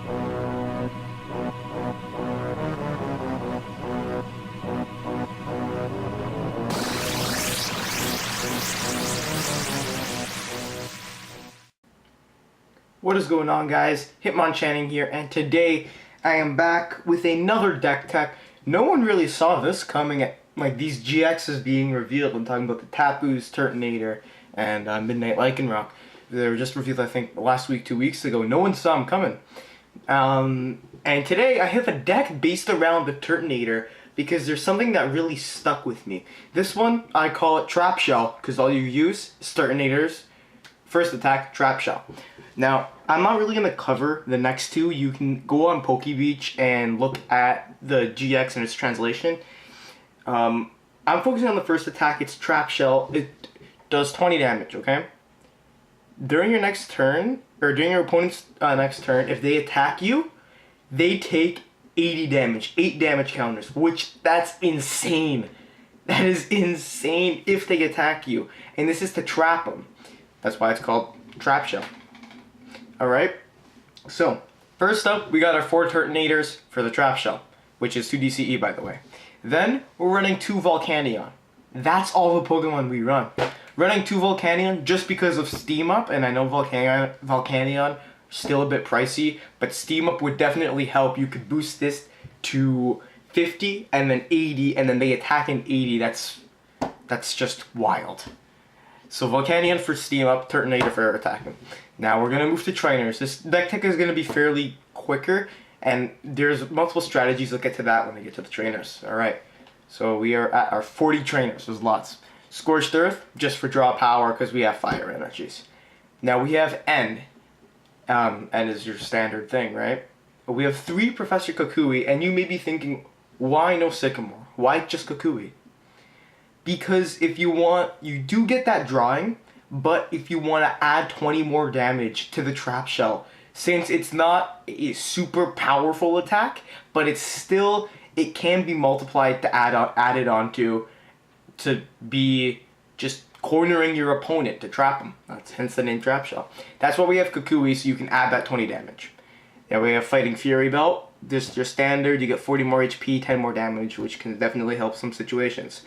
What is going on, guys? Channing here, and today I am back with another deck tech. No one really saw this coming at like these GXs being revealed. I'm talking about the Tapu's Turtonator and Midnight Lycanroc. They were just revealed, I think, last week, 2 weeks ago. No one saw them coming. And today I have a deck based around the Turtonator because there's something that really stuck with me. This one, I call it Trap Shell, because all you use is Turtonators. First attack, Trap Shell. Now, I'm not really going to cover the next two. You can go on PokeBeach and look at the GX and its translation. I'm focusing on the first attack. It's Trap Shell. It does 20 damage, okay? During your next turn, or during your opponent's next turn, if they attack you, they take 80 damage. 8 damage counters, which that's insane. That is insane if they attack you. And this is to trap them. That's why it's called Trap Shell. Alright, so first up we got our 4 Turtonators for the Trap Shell, which is 2 DCE by the way. Then we're running 2 Volcanion. That's all the Pokemon we run. Running 2 Volcanion just because of Steam Up, and I know Volcanion still a bit pricey, but Steam Up would definitely help. You could boost this to 50 and then 80, and then they attack in 80. That's just wild. So Volcanion for Steam Up, Turtonator for attacking. Now we're going to move to trainers. This deck tech is going to be fairly quicker, and there's multiple strategies. We'll get to that when we get to the trainers. Alright, so we are at our 40 trainers. There's lots. Scorched Earth, just for draw power, because we have fire energies. Now we have N. N is your standard thing, right? But we have 3 Professor Kukui, and you may be thinking, why no Sycamore? Why just Kukui? Because if you want, you do get that drawing, but if you want to add 20 more damage to the Trap Shell, since it's not a super powerful attack, but it's still, it can be multiplied to added onto to be just cornering your opponent to trap them. That's hence the name Trap Shell. That's why we have Kukui, so you can add that 20 damage. Now we have Fighting Fury Belt. This is your standard. You get 40 more HP, 10 more damage, which can definitely help some situations.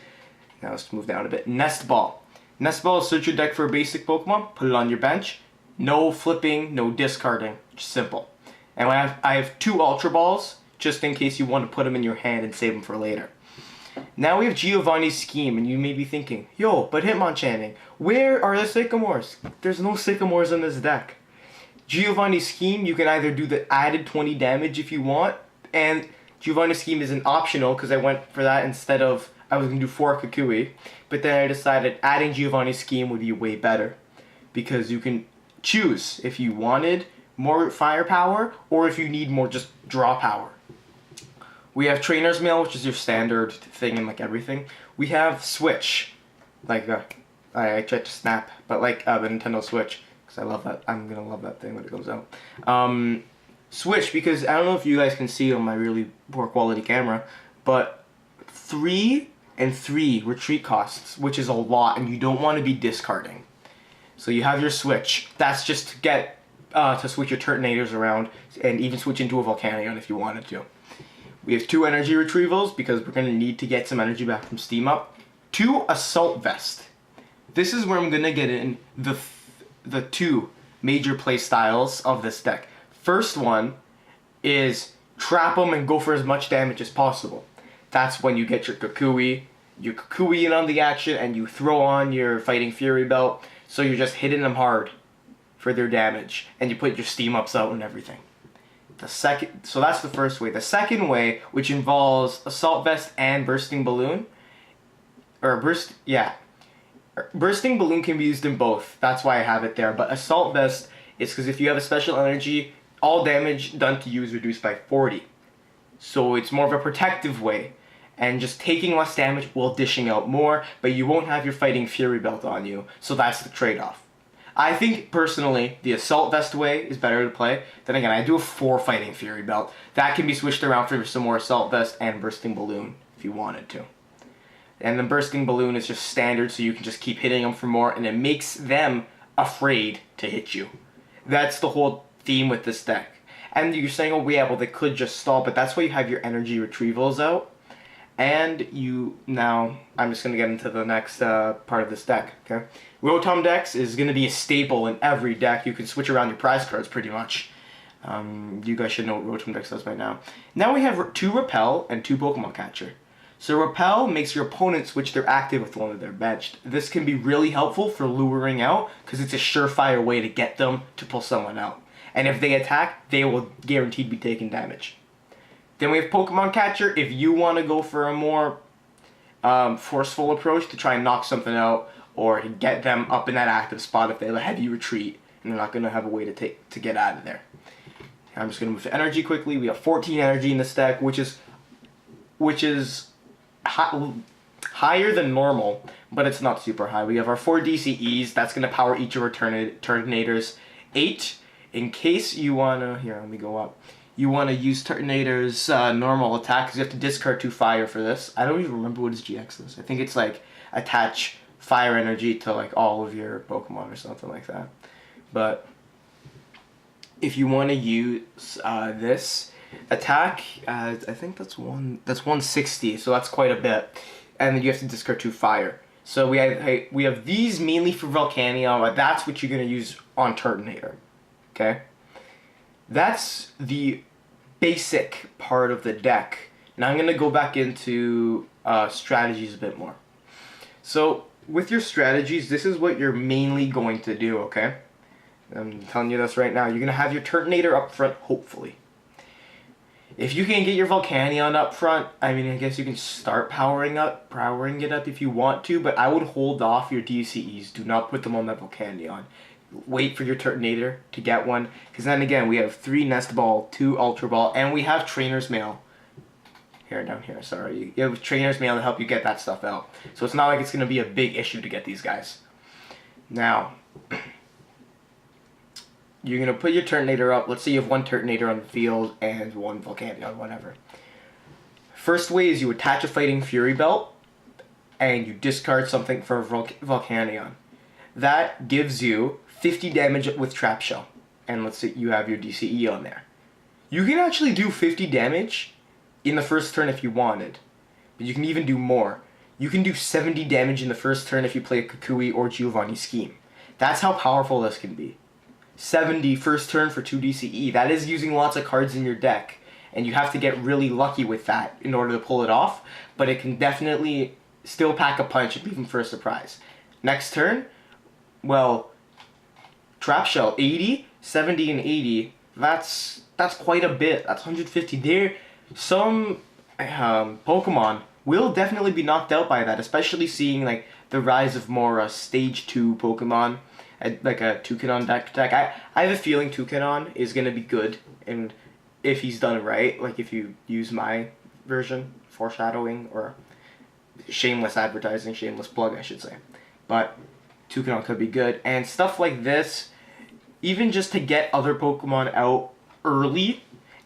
Now let's move down a bit. Nest Ball. Nest Ball is search your deck for a basic Pokemon, put it on your bench. No flipping, no discarding. Just simple. And I have 2 Ultra Balls, just in case you want to put them in your hand and save them for later. Now we have Giovanni's Scheme, and you may be thinking, yo, but Channing, where are the Sycamores? There's no Sycamores in this deck. Giovanni's Scheme, you can either do the added 20 damage if you want, and Giovanni's Scheme is an optional, because I went for that instead of, I was going to do 4 Kukui, but then I decided adding Giovanni's Scheme would be way better, because you can choose if you wanted more firepower, or if you need more just draw power. We have Trainer's Mail, which is your standard thing in like everything. We have Switch, like I tried to snap, but like the Nintendo Switch, because I love that. I'm gonna love that thing when it comes out. Switch, because I don't know if you guys can see on my really poor quality camera, but 3 and 3 retreat costs, which is a lot, and you don't want to be discarding. So you have your Switch. That's just to get to switch your Turtonators around, and even switch into a Volcanion if you wanted to. We have 2 energy retrievals, because we're going to need to get some energy back from Steam Up. 2 Assault Vest. This is where I'm going to get in the 2 major play styles of this deck. First one is trap them and go for as much damage as possible. That's when you get your Kukui in on the action, and you throw on your Fighting Fury Belt, so you're just hitting them hard for their damage, and you put your Steam Ups out and everything. So that's the first way. The second way, which involves Assault Vest and Bursting Balloon, Bursting Balloon can be used in both. That's why I have it there. But Assault Vest is because if you have a special energy, all damage done to you is reduced by 40. So it's more of a protective way. And just taking less damage while dishing out more, but you won't have your Fighting Fury Belt on you. So that's the trade-off. I think, personally, the Assault Vest way is better to play. Then again, I do a 4 Fighting Fury Belt. That can be switched around for some more Assault Vest and Bursting Balloon, if you wanted to. And the Bursting Balloon is just standard, so you can just keep hitting them for more, and it makes them afraid to hit you. That's the whole theme with this deck. And you're saying, oh yeah, well they could just stall, but that's why you have your energy retrievals out. And now, I'm just going to get into the next part of this deck, okay? Rotom Dex is going to be a staple in every deck. You can switch around your prize cards pretty much. You guys should know what Rotom Dex does by now. Now we have 2 Repel and 2 Pokemon Catcher. So Repel makes your opponent switch their active with one of their benched. This can be really helpful for luring out, because it's a surefire way to get them to pull someone out. And if they attack, they will guaranteed be taking damage. Then we have Pokemon Catcher. If you want to go for a more forceful approach to try and knock something out, or to get them up in that active spot if they have a heavy retreat, and they're not going to have a way to get out of there. I'm just going to move to energy quickly. We have 14 energy in this deck, which is higher than normal, but it's not super high. We have our 4 DCEs. That's going to power each of our Turtonators. 8, in case you want to... Here, let me go up. You want to use Turtonator's normal attack, because you have to discard 2 fire for this. I don't even remember what his GX is. I think it's like attach fire energy to like all of your Pokemon or something like that. But if you want to use this attack, I think that's 160, so that's quite a bit. And then you have to discard 2 fire. So we have these mainly for Volcanion, but that's what you're going to use on Turtonator. Okay? That's the basic part of the deck. Now I'm going to go back into strategies a bit more. So with your strategies, this is what you're mainly going to do, okay? I'm telling you this right now. You're going to have your Turtonator up front, hopefully. If you can get your Volcanion up front, I mean, I guess you can start powering it up if you want to, but I would hold off your DCEs. Do not put them on that Volcanion. Wait for your Turtonator to get one, because then again, we have 3 Nest Ball, 2 Ultra Ball, and we have Trainer's Mail. Down here, sorry. You have Trainer's Mail to help you get that stuff out. So it's not like it's going to be a big issue to get these guys. Now, you're going to put your Turtonator up. Let's say you have 1 Turtonator on the field and 1 Volcanion, whatever. First way is you attach a Fighting Fury Belt, and you discard something for a Volcanion. That gives you 50 damage with Trap Shell. And let's say you have your DCE on there. You can actually do 50 damage in the first turn if you wanted. But you can even do more. You can do 70 damage in the first turn if you play a Kukui or Giovanni Scheme. That's how powerful this can be. 70 first turn for 2 DCE. That is using lots of cards in your deck. And you have to get really lucky with that in order to pull it off. But it can definitely still pack a punch and leave him for a surprise. Next turn, well, Trap Shell, 80, 70, and 80. That's quite a bit. That's 150 there. Some Pokemon will definitely be knocked out by that, especially seeing like the rise of more Stage 2 Pokemon, like a Toucanon deck. I have a feeling Toucanon is going to be good, and if he's done right, like if you use my version, foreshadowing, or shameless advertising, shameless plug I should say. But Toucanon could be good, and stuff like this, even just to get other Pokemon out early,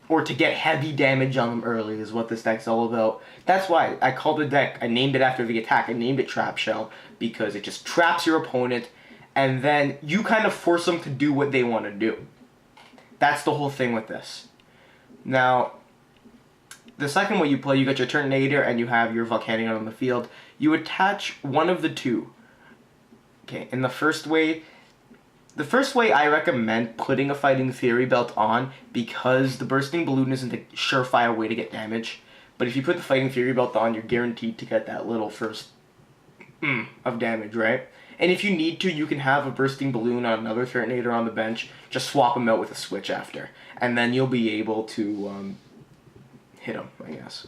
or to get heavy damage on them early is what this deck's all about. That's why I called the deck, I named it after the attack, I named it Trap Shell, because it just traps your opponent, and then you kind of force them to do what they want to do. That's the whole thing with this. Now, the second way you play, you got your Turtonator and you have your Volcanion on the field. You attach one of the 2. Okay, in the first way I recommend putting a Fighting Fury Belt on, because the Bursting Balloon isn't a surefire way to get damage. But if you put the Fighting Fury Belt on, you're guaranteed to get that little first of damage, right? And if you need to, you can have a Bursting Balloon on another Turtonator on the bench, just swap them out with a switch after. And then you'll be able to hit them, I guess.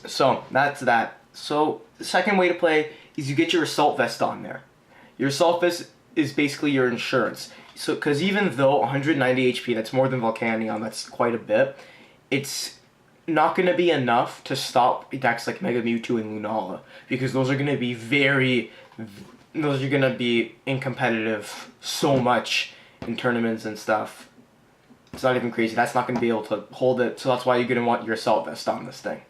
So, that's that. So, the second way to play is you get your Assault Vest on there. Your Assault Vest is basically your insurance. So, because even though 190 HP, that's more than Volcanion, that's quite a bit, it's not going to be enough to stop decks like Mega Mewtwo and Lunala, because those are going to be in competitive so much in tournaments and stuff. It's not even crazy. That's not going to be able to hold it, so that's why you're going to want your Assault Vest on this thing.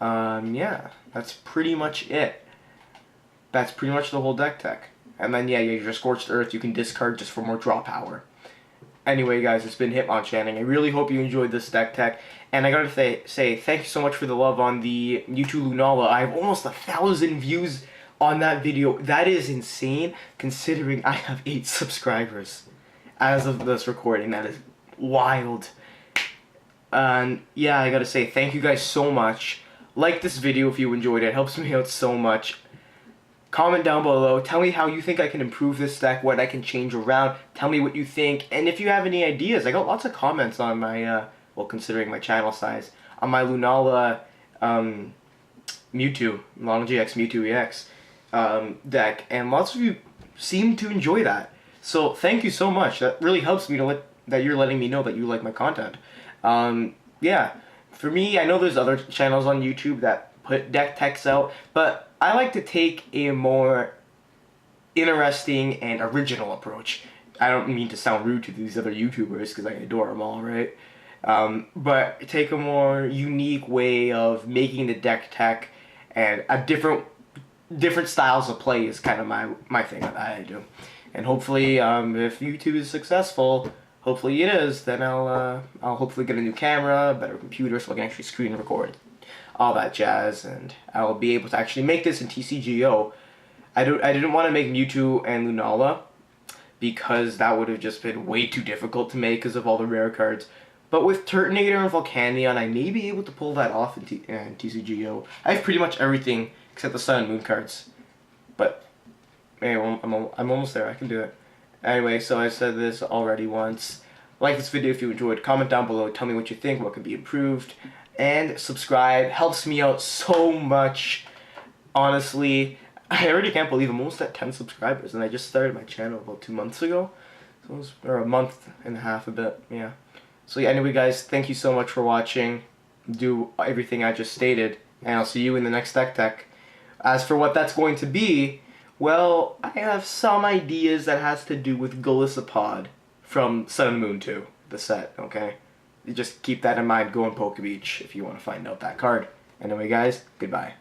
Yeah, that's pretty much it. That's pretty much the whole deck tech. And then, yeah, your Scorched Earth you can discard just for more draw power. Anyway, guys, it's been Hitmonchanting. I really hope you enjoyed this deck tech. And I gotta say, thank you so much for the love on the Mewtwo Lunala. I have almost 1,000 views on that video. That is insane, considering I have 8 subscribers as of this recording. That is wild. And yeah, I gotta say, thank you guys so much. Like this video if you enjoyed it. It helps me out so much. Comment down below. Tell me how you think I can improve this deck, what I can change around. Tell me what you think. And if you have any ideas, I got lots of comments on my, well, considering my channel size, on my Lunala Mewtwo, Turtonator-GX Mewtwo EX deck. And lots of you seem to enjoy that. So thank you so much. That really helps me to that you're letting me know that you like my content. Yeah, for me, I know there's other channels on YouTube that put deck techs out, but I like to take a more interesting and original approach. I don't mean to sound rude to these other YouTubers because I adore them all, right? But take a more unique way of making the deck tech, and a different styles of play is kind of my thing that I do. And hopefully, if YouTube is successful, hopefully it is, then I'll hopefully get a new camera, a better computer, so I can actually screen record, all that jazz, and I'll be able to actually make this in TCGO. I didn't want to make Mewtwo and Lunala because that would have just been way too difficult to make because of all the rare cards. But with Turtonator and Volcanion, I may be able to pull that off in TCGO. I have pretty much everything except the Sun and Moon cards. But anyway, I'm almost there. I can do it. Anyway, so I said this already once. Like this video if you enjoyed. Comment down below. Tell me what you think. What could be improved. And subscribe. Helps me out so much. Honestly, I already can't believe I'm almost at 10 subscribers. And I just started my channel about 2 months ago. So it was, or a month and a half a bit. Yeah. So yeah, anyway guys, thank you so much for watching. Do everything I just stated. And I'll see you in the next deck tech. As for what that's going to be, well, I have some ideas that has to do with Golisopod from Sun and Moon 2, the set, okay? You just keep that in mind, go on Poke Beach if you want to find out that card. Anyway guys, goodbye.